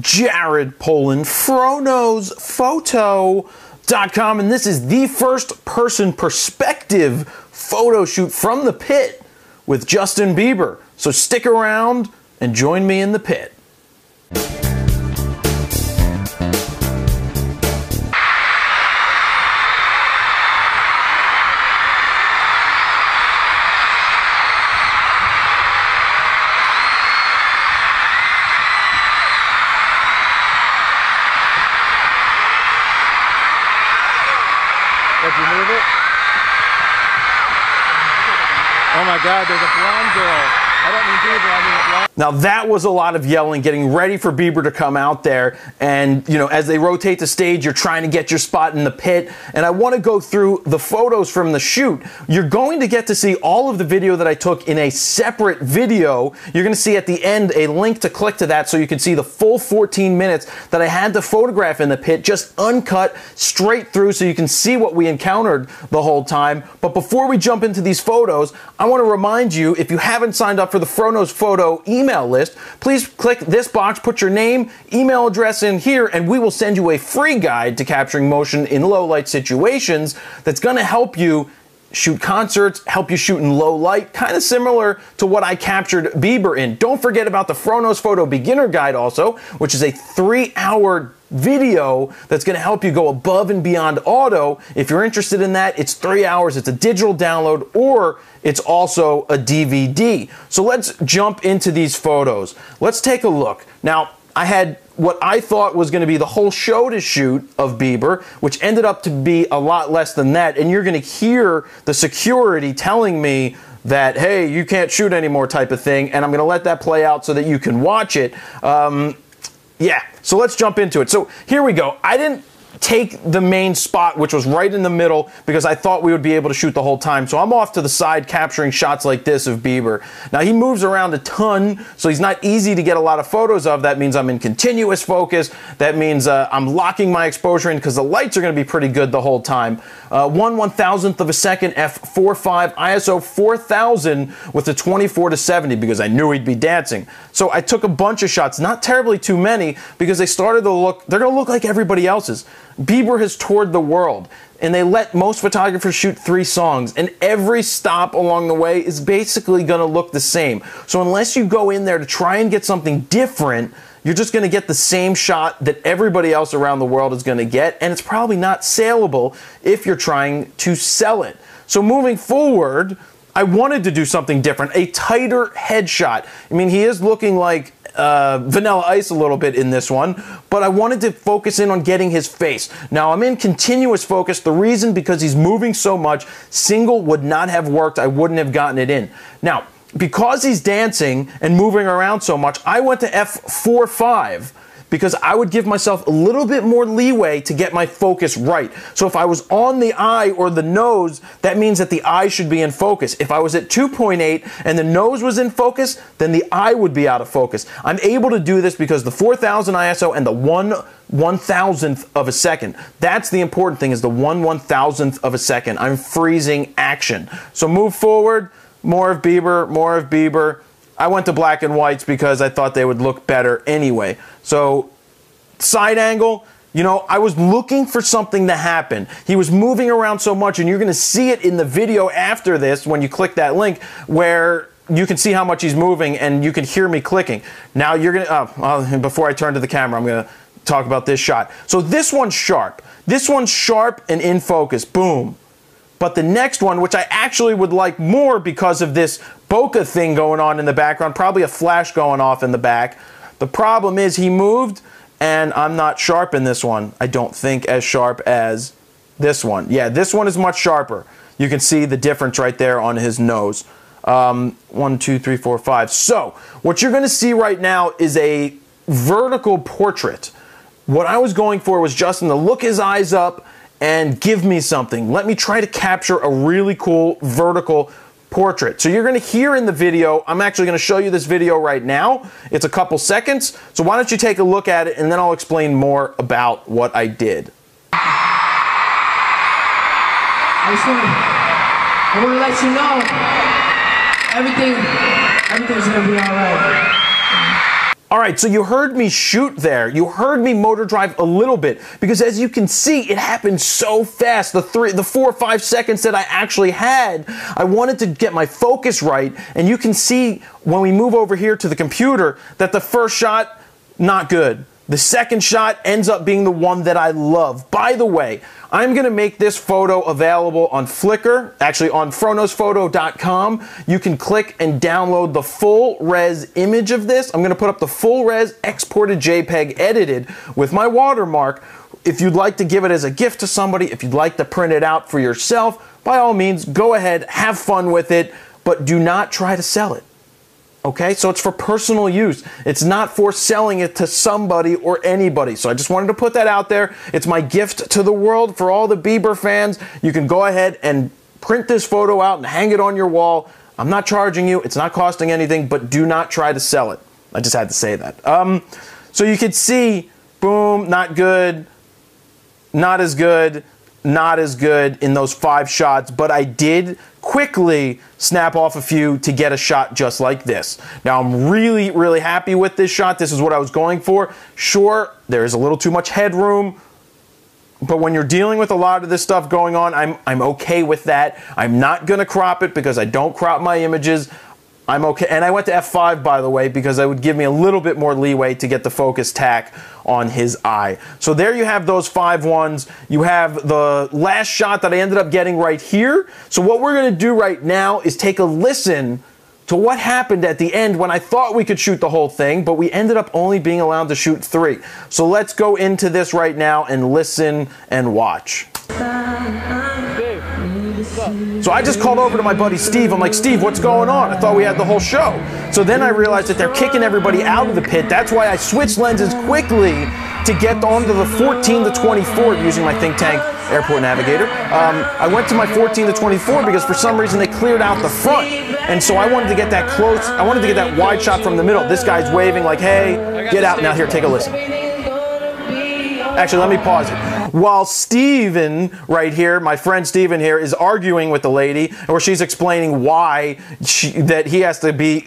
Jared Poland, FroKnowsPhoto.com, and this is the first person perspective photo shoot from the pit with Justin Bieber. So stick around and join me in the pit. Did you move it? Oh my God, there's a blonde girl. I don't mean Bieber, I mean a blonde. Now that was a lot of yelling, getting ready for Bieber to come out there. And, you know, as they rotate the stage, you're trying to get your spot in the pit. And I want to go through the photos from the shoot. You're going to get to see all of the video that I took in a separate video. You're going to see at the end a link to click to that so you can see the full 14 minutes that I had to photograph in the pit, just uncut, straight through, so you can see what we encountered the whole time. But before we jump into these photos, I want to remind you, if you haven't signed up for the FroKnows Photo email list, please click this box, put your name, email address in here, and we will send you a free guide to capturing motion in low light situations that's going to help you shoot concerts, help you shoot in low light, kind of similar to what I captured Bieber in. Don't forget about the FroKnows Photo Beginner Guide also, which is a 3-hour video that's going to help you go above and beyond auto. If you're interested in that, it's 3 hours. It's a digital download, or it's also a DVD. So let's jump into these photos. Let's take a look. Now, I had what I thought was going to be the whole show to shoot of Bieber, which ended up to be a lot less than that. And you're going to hear the security telling me that, hey, you can't shoot anymore type of thing. And I'm going to let that play out so that you can watch it. Yeah, so let's jump into it. So here we go. I didn't take the main spot, which was right in the middle, because I thought we would be able to shoot the whole time. So I'm off to the side capturing shots like this of Bieber. Now he moves around a ton, so he's not easy to get a lot of photos of. That means I'm in continuous focus. That means I'm locking my exposure in because the lights are going to be pretty good the whole time. 1/1000th of a second, f4.5, ISO 4000 with a 24-70 because I knew he'd be dancing. So I took a bunch of shots, not terribly too many, because they started to look, they're going to look like everybody else's. Bieber has toured the world, and they let most photographers shoot 3 songs, and every stop along the way is basically going to look the same. So unless you go in there to try and get something different, you're just going to get the same shot that everybody else around the world is going to get, and it's probably not saleable if you're trying to sell it. So moving forward, I wanted to do something different, a tighter headshot. I mean, he is looking like Vanilla Ice a little bit in this one, but I wanted to focus in on getting his face. Now I'm in continuous focus. The reason, because he's moving so much, single would not have worked. I wouldn't have gotten it in. Now, because he's dancing and moving around so much, I went to f4.5 because I would give myself a little bit more leeway to get my focus right. So if I was on the eye or the nose, that means that the eye should be in focus. If I was at 2.8 and the nose was in focus, then the eye would be out of focus. I'm able to do this because the 4000 ISO and the 1/1000th of a second. That's the important thing, is the 1/1000th of a second. I'm freezing action. So move forward, more of Bieber, more of Bieber. I went to black and whites because I thought they would look better anyway. So, side angle, you know, I was looking for something to happen. He was moving around so much, and you're going to see it in the video after this when you click that link, where you can see how much he's moving and you can hear me clicking. Now you're going to, before I turn to the camera, I'm going to talk about this shot. So this one's sharp. This one's sharp and in focus. Boom. But the next one, which I actually would like more because of this bokeh thing going on in the background, probably a flash going off in the back. The problem is he moved, and I'm not sharp in this one. I don't think as sharp as this one. Yeah, this one is much sharper. You can see the difference right there on his nose. 1, 2, 3, 4, 5. So, what you're going to see right now is a vertical portrait. What I was going for was Justin to look his eyes up and give me something. Let me try to capture a really cool vertical portrait. So you're going to hear in the video, I'm actually going to show you this video right now. It's a couple seconds. So why don't you take a look at it, and then I'll explain more about what I did. I want to let you know everything's going to be all right. All right, so you heard me shoot there. You heard me motor drive a little bit because as you can see, it happened so fast. The 4 or 5 seconds that I actually had, I wanted to get my focus right. And you can see when we move over here to the computer that the first shot, not good. The second shot ends up being the one that I love. By the way, I'm going to make this photo available on Flickr, actually on phronosphoto.com. You can click and download the full res image of this. I'm going to put up the full res exported JPEG edited with my watermark. If you'd like to give it as a gift to somebody, if you'd like to print it out for yourself, by all means, go ahead, have fun with it, but do not try to sell it. Okay, so it's for personal use. It's not for selling it to somebody or anybody. So I just wanted to put that out there. It's my gift to the world for all the Bieber fans. You can go ahead and print this photo out and hang it on your wall. I'm not charging you. It's not costing anything, but do not try to sell it. I just had to say that. So you could see, boom, not good, not as good, not as good in those 5 shots, but I did quickly snap off a few to get a shot just like this. Now I'm really, really happy with this shot. This is what I was going for. Sure, there is a little too much headroom, but when you're dealing with a lot of this stuff going on, I'm okay with that. I'm not gonna crop it because I don't crop my images. I'm okay, and I went to f5 by the way because it would give me a little bit more leeway to get the focus tack on his eye. So there you have those 5 ones. You have the last shot that I ended up getting right here. So what we're gonna do right now is take a listen to what happened at the end when I thought we could shoot the whole thing, but we ended up only being allowed to shoot 3. So let's go into this right now and listen and watch. So I just called over to my buddy Steve. I'm like, Steve, what's going on? I thought we had the whole show. So then I realized that they're kicking everybody out of the pit. That's why I switched lenses quickly to get onto the 14 to 24 using my Think Tank Airport Navigator. I went to my 14 to 24 because for some reason they cleared out the front. And so I wanted to get that close. I wanted to get that wide shot from the middle. This guy's waving like, hey, get out. Now here, take a listen. Actually, let me pause it. While Steven, right here, my friend Steven here, is arguing with the lady, or she's explaining why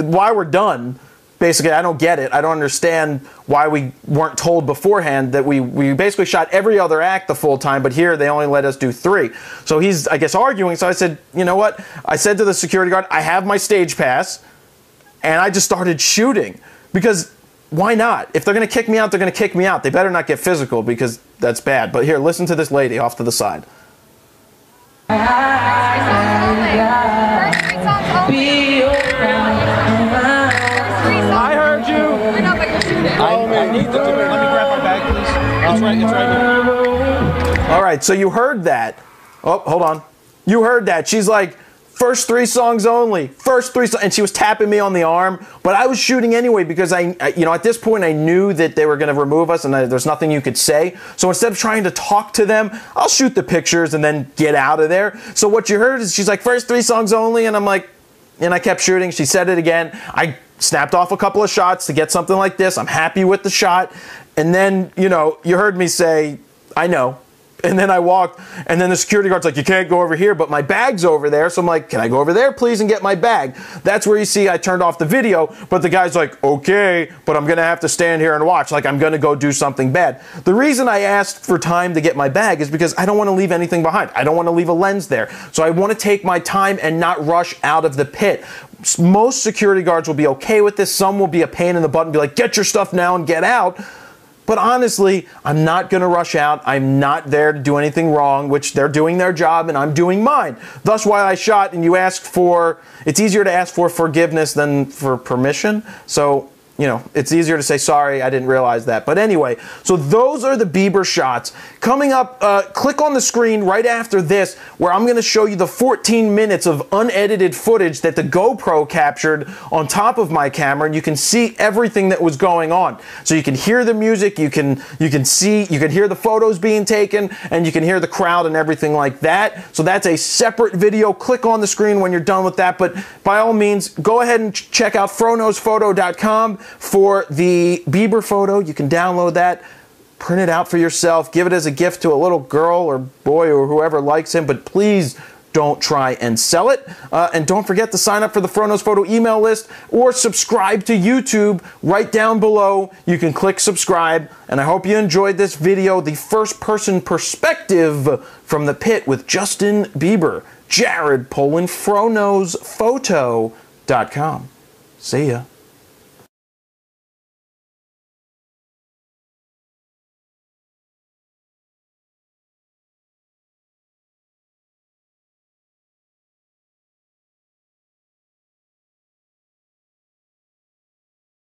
why we're done. Basically, I don't get it. I don't understand why we weren't told beforehand that we basically shot every other act the full time, but here they only let us do 3. So he's, I guess, arguing. So I said, you know what? I said to the security guard, I have my stage pass, and I just started shooting because why not? If they're going to kick me out, they're going to kick me out. They better not get physical because that's bad. But here, listen to this lady off to the side. I heard you. I need to. Let me grab my bag, please. It's right here. All right, so you heard that. Oh, hold on. You heard that. She's like, first 3 songs only. First 3 songs. And she was tapping me on the arm. But I was shooting anyway because at this point I knew that they were going to remove us and there's nothing you could say. So instead of trying to talk to them, I'll shoot the pictures and then get out of there. So what you heard is she's like, first 3 songs only. And I'm like, and I kept shooting. She said it again. I snapped off a couple of shots to get something like this. I'm happy with the shot. And then, you heard me say, I know. And then I walked, and then the security guard's like, you can't go over here, but my bag's over there. So I'm like, can I go over there, please, and get my bag? That's where you see I turned off the video, but the guy's like, okay, but I'm going to have to stand here and watch. Like, I'm going to go do something bad. The reason I asked for time to get my bag is because I don't want to leave anything behind. I don't want to leave a lens there. So I want to take my time and not rush out of the pit. Most security guards will be okay with this. Some will be a pain in the butt and be like, get your stuff now and get out. But honestly, I'm not going to rush out. I'm not there to do anything wrong, which they're doing their job and I'm doing mine. Thus why I shot, and you asked for, it's easier to ask for forgiveness than for permission. So, it's easier to say, sorry, I didn't realize that. But anyway, so those are the Bieber shots. Coming up, click on the screen right after this, where I'm going to show you the 14 minutes of unedited footage that the GoPro captured on top of my camera, and you can see everything that was going on. So you can hear the music, you can hear the photos being taken, and you can hear the crowd and everything like that. So that's a separate video. Click on the screen when you're done with that. But by all means, go ahead and check out phronosphoto.com for the Bieber photo. You can download that, print it out for yourself, give it as a gift to a little girl or boy or whoever likes him, but please don't try and sell it. And don't forget to sign up for the Fronos Photo email list or subscribe to YouTube right down below. You can click subscribe. And I hope you enjoyed this video, the first-person perspective from the pit with Justin Bieber. Jared Polin, FronosPhoto.com. See ya.